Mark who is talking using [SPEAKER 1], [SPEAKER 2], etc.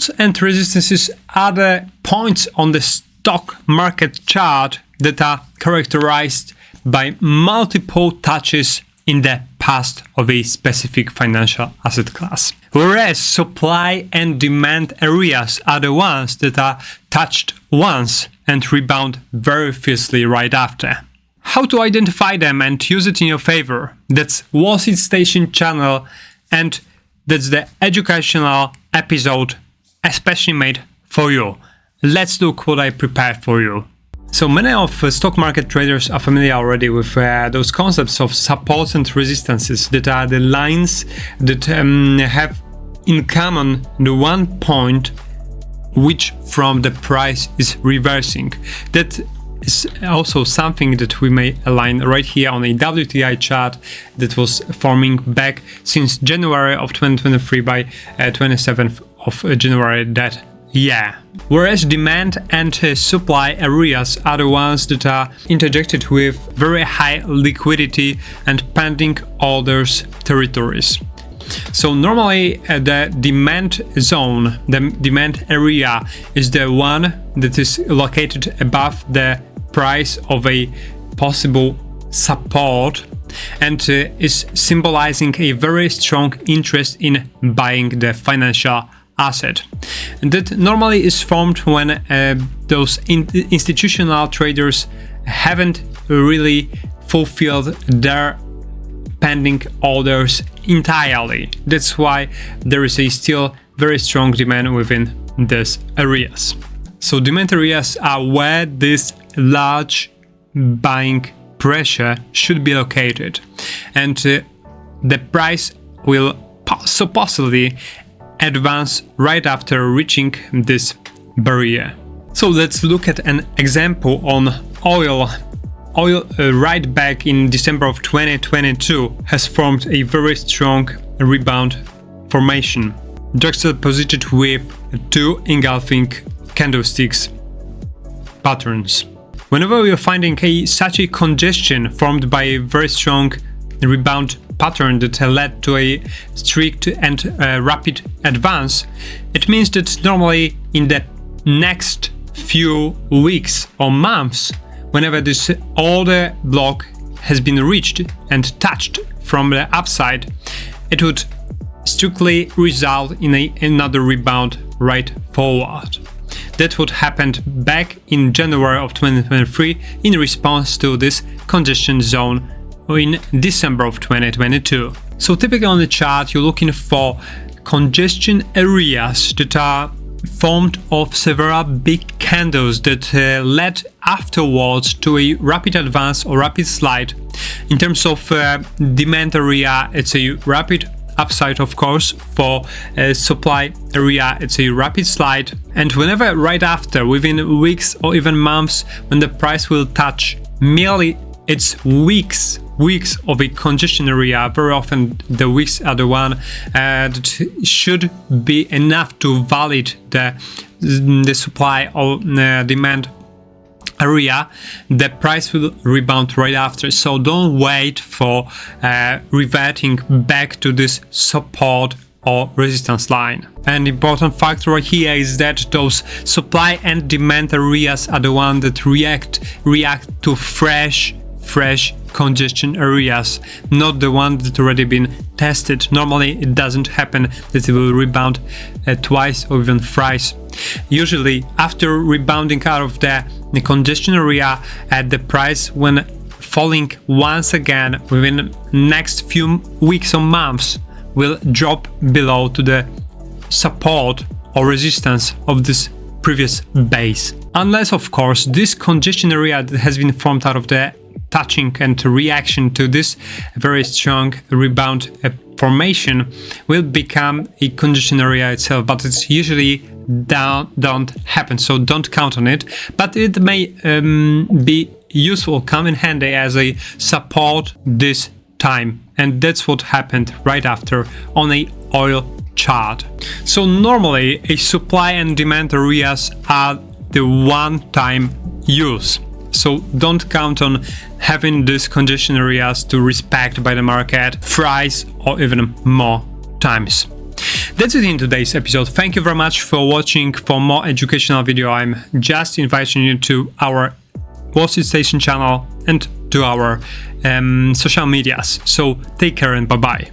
[SPEAKER 1] supports and resistances are the points on the stock market chart that are characterized by multiple touches in the past of a specific financial asset class. Whereas supply and demand areas are the ones that are touched once and rebound very fiercely right after. How to identify them and use it in your favor? That's Wall Street Station channel, and that's the educational episode especially made for you. Let's look what I prepared for you. So many of stock market traders are familiar already with those concepts of supports and resistances that are the lines that have in common the one point which from the price is reversing. That is also something that we may align right here on a WTI chart that was forming back since January of 2023 by 27th of January that year. Whereas demand and supply areas are the ones that are interjected with very high liquidity and pending orders territories. So normally the demand zone, the demand area, is the one that is located above the price of a possible support and is symbolizing a very strong interest in buying the financial asset. And that normally is formed when those institutional traders haven't really fulfilled their pending orders entirely. That's why there is a still very strong demand within these areas. So demand areas are where this large buying pressure should be located, and the price will supposedly advance right after reaching this barrier. So let's look at an example on oil. Oil right back in December of 2022 has formed a very strong rebound formation, juxtaposed with two engulfing candlesticks patterns. Whenever you're finding such a congestion formed by a very strong rebound pattern that led to a strict and rapid advance, it means that normally in the next few weeks or months, whenever this order block has been reached and touched from the upside, it would strictly result in another rebound right forward. That's what happened back in January of 2023 in response to this congestion zone in December of 2022. So typically on the chart, you're looking for congestion areas that are formed of several big candles that led afterwards to a rapid advance or rapid slide. In terms of demand area, it's a rapid upside, of course. For supply area, it's a rapid slide. And whenever right after, within weeks or even months, when the price will touch merely its weeks of a congestion area, very often the weeks are the one that should be enough to validate the supply or demand area, the price will rebound right after. So don't wait for reverting back to this support or resistance line. An important factor right here is that those supply and demand areas are the ones that react to fresh congestion areas, not the one that already been tested. Normally it doesn't happen that it will rebound twice or even thrice. Usually after rebounding out of the congestion area, at the price when falling once again within next few weeks or months will drop below to the support or resistance of this previous base. Unless of course this congestion area that has been formed out of the touching and reaction to this very strong rebound formation will become a congestion area itself, but it's usually don't happen, so don't count on it. But it may be useful, come in handy as a support this time, and that's what happened right after on a oil chart. So normally a supply and demand areas are the one-time use. So don't count on having these congestion areas to respect by the market thrice or even more times. That's it in today's episode. Thank you very much for watching. For more educational video, I'm just inviting you to our Wall Street Station channel and to our social medias. So take care and bye-bye.